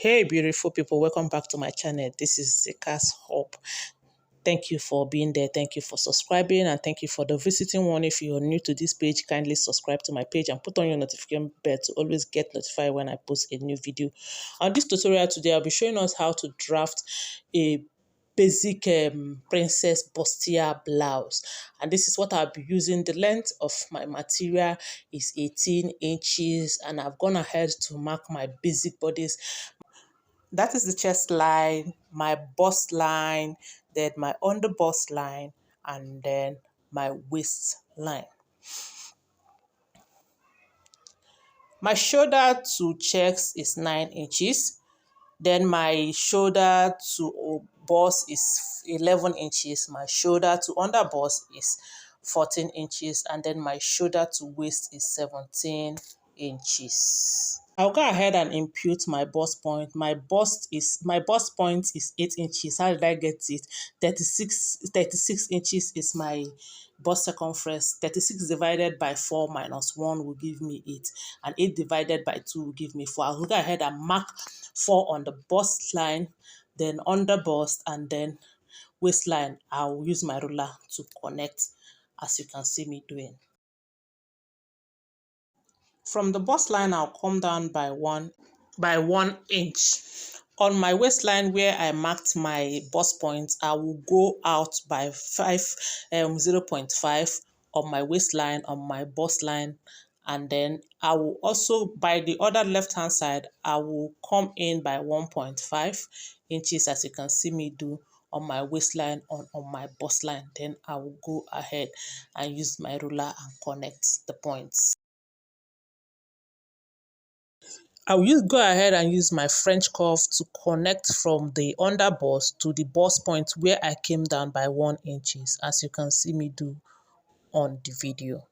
Hey beautiful people, welcome back to my channel. This is Zeka's Hope. Thank you for being there. Thank you for subscribing, and thank you for the visiting one. If you're new to this page, kindly subscribe to my page and put on your notification bell to always get notified when I post a new video. On this tutorial today, I'll be showing us how to draft a basic princess bustier blouse, and this is what I'll be using. The length of my material is 18 inches, and I've gone ahead to mark my basic bodies. That is the chest line, my bust line, then my under bust line, and then my waist line. My shoulder to chest is 9 inches. Then my shoulder to bust is 11 inches. My shoulder to under bust is 14 inches. And then my shoulder to waist is 17 inches. I'll go ahead and impute my bust point. My bust point is 8 inches. How did I get it? 36 inches is my bust circumference. 36 divided by 4 minus 1 will give me 8. And 8 divided by 2 will give me 4. I'll go ahead and mark 4 on the bust line, then under bust, and then waistline. I'll use my ruler to connect, as you can see me doing. From the bust line, I'll come down by 1 inch. On my waistline where I marked my bust point, I will go out by 0.5 on my waistline, on my bust line, and then I will also, by the other left hand side, I will come in by 1.5 inches, as you can see me do on my waistline, on my bust line. Then I will go ahead and use my ruler and connect the points. I will go ahead and use my French curve to connect from the under bust to the bust point where I came down by 1 inches, as you can see me do on the video.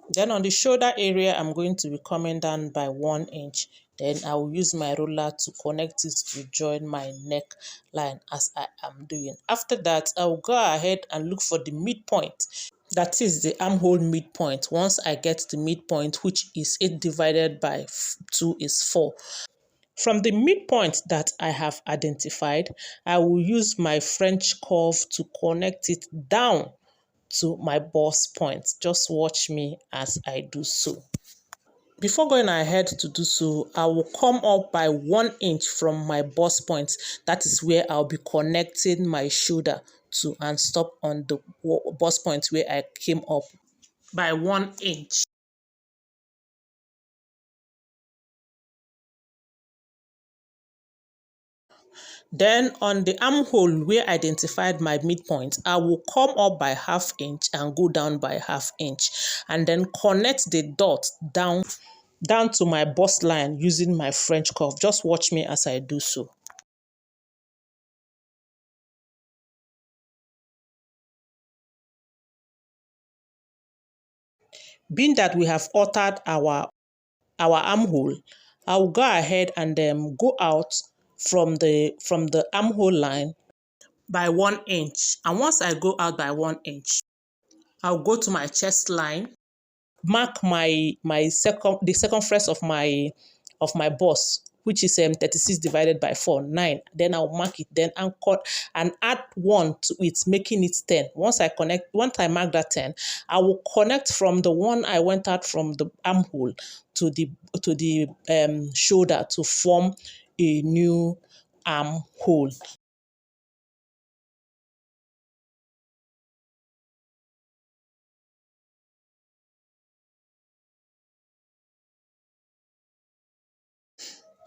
Then on the shoulder area, I'm going to be coming down by 1 inch. Then I will use my ruler to connect it to join my neckline, as I am doing. After that, I will go ahead and look for the midpoint. That is the armhole midpoint. Once I get the midpoint, which is 8 divided by 2 is 4. From the midpoint that I have identified, I will use my French curve to connect it down to my bust point. Just watch me as I do so. Before going ahead to do so, I will come up by 1 inch from my bust point. That is where I'll be connecting my shoulder to, and stop on the bust point where I came up by 1 inch. Then on the armhole where I identified my midpoint, I will come up by 1/2 inch and go down by 1/2 inch, and then connect the dot down to my bust line using my French curve. Just watch me as I do so. Being that we have altered our armhole, I will go ahead and go out from the armhole line by 1 inch. And once I go out by 1 inch, I'll go to my chest line, mark the circumference of my bust, which is 36 divided by 4, 9. Then I'll mark it, then and add 1 to it, making it 10. Once I mark that 10, I will connect from the one I went out from the armhole to the shoulder to form a new armhole.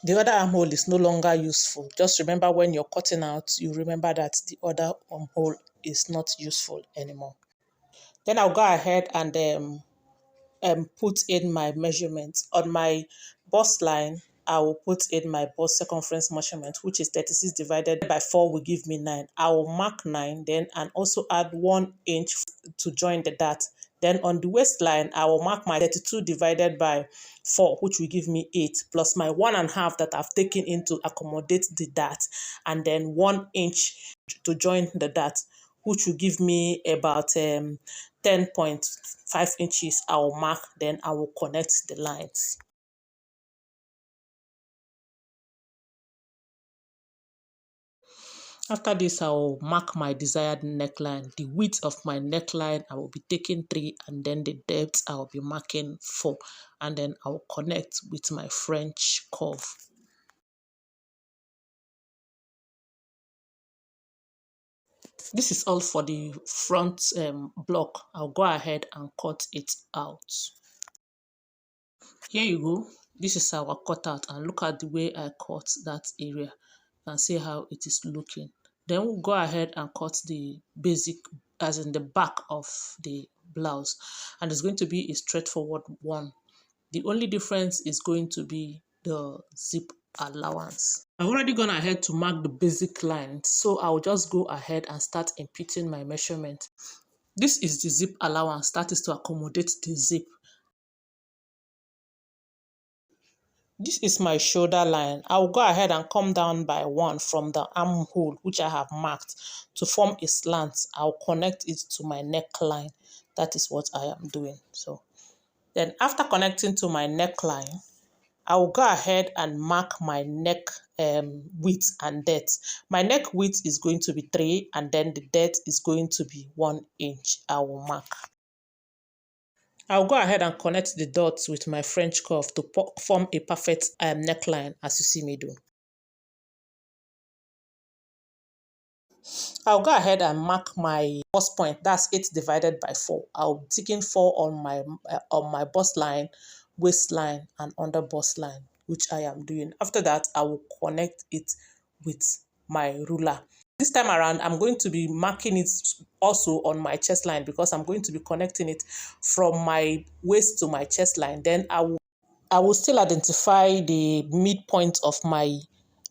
The other armhole is no longer useful. Just remember, when you're cutting out, you remember that the other armhole is not useful anymore. Then I'll go ahead and put in my measurements. On my bust line, I will put in my bust circumference measurement, which is 36 divided by 4 will give me 9. I will mark 9, then, and also add 1 inch to join the dart. Then on the waistline, I will mark my 32 divided by 4, which will give me 8, plus my 1.5 that I've taken in to accommodate the dart, and then 1 inch to join the dart, which will give me about 10.5 inches. I will mark, then I will connect the lines. After this, I will mark my desired neckline. The width of my neckline, I will be taking 3, and then the depth, I will be marking 4. And then I will connect with my French curve. This is all for the front block. I'll go ahead and cut it out. Here you go. This is our cutout, and look at the way I cut that area. You can see how it is looking. Then we'll go ahead and cut the basic, as in the back of the blouse, and it's going to be a straightforward one. The only difference is going to be the zip allowance. I've already gone ahead to mark the basic lines, so I'll just go ahead and start imputing my measurement. This is the zip allowance, that is to accommodate the zip. This is my shoulder line. I will go ahead and come down by 1 from the armhole, which I have marked, to form a slant. I'll connect it to my neckline. That is what I am doing. So then after connecting to my neckline, I will go ahead and mark my neck width and depth. My neck width is going to be 3, and then the depth is going to be 1 inch. I will mark. I'll go ahead and connect the dots with my French curve to form a perfect neckline, as you see me do. I'll go ahead and mark my bust point. That's 8 divided by 4. I'll be taking 4 on my bust line, waistline, and under bust line, which I am doing. After that, I will connect it with my ruler. This time around, I'm going to be marking it also on my chest line, because I'm going to be connecting it from my waist to my chest line. Then I will still identify the midpoint of my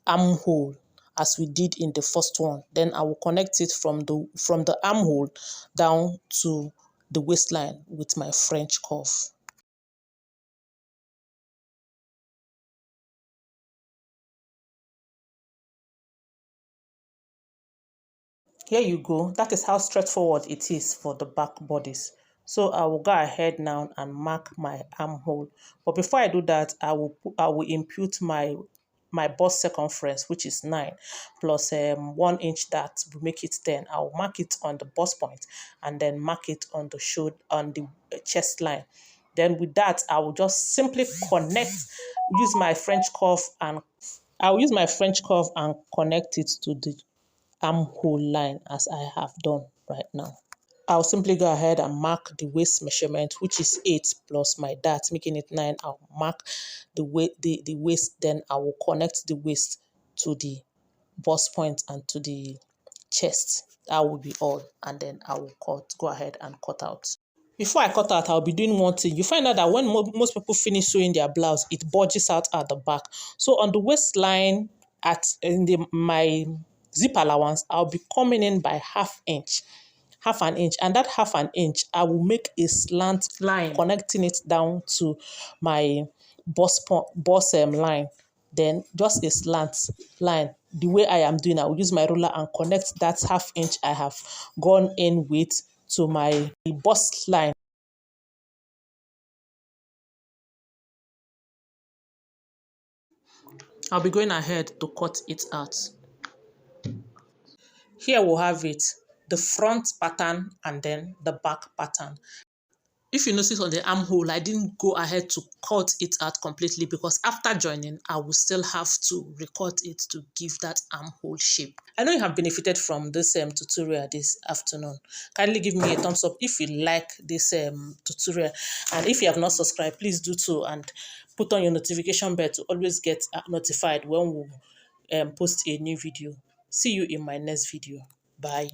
armhole as we did in the first one. Then I will connect it from the armhole down to the waistline with my French curve. Here you go. That is how straightforward it is for the back bodies. So I will go ahead now and mark my armhole. But before I do that, I will impute my bust circumference, which is 9, plus 1 inch, that will make it 10. I will mark it on the bust point, and then mark it on the shoulder, on the chest line. Then with that, I will just simply use my French curve, and I will use my French curve and connect it to the armhole line, as I have done right now. I'll simply go ahead and mark the waist measurement, which is 8 plus my dart, making it 9. I'll mark the waist, then I will connect the waist to the bust point and to the chest. That will be all, and then I will go ahead and cut out. Before I cut out, I'll be doing one thing. You find out that when most people finish sewing their blouse, it bulges out at the back. So on the waistline, my zip allowance, I'll be coming in by half an inch, and that half an inch, I will make a slant line connecting it down to my bust line. Then just a slant line. The way I am doing, I will use my ruler and connect that half inch I have gone in with to my bust line. I'll be going ahead to cut it out. Here we'll have it, the front pattern and then the back pattern. If you notice on the armhole, I didn't go ahead to cut it out completely, because after joining, I will still have to recut it to give that armhole shape. I know you have benefited from this tutorial this afternoon. Kindly give me a thumbs up if you like this tutorial. And if you have not subscribed, please do so, and put on your notification bell to always get notified when we post a new video. See you in my next video. Bye.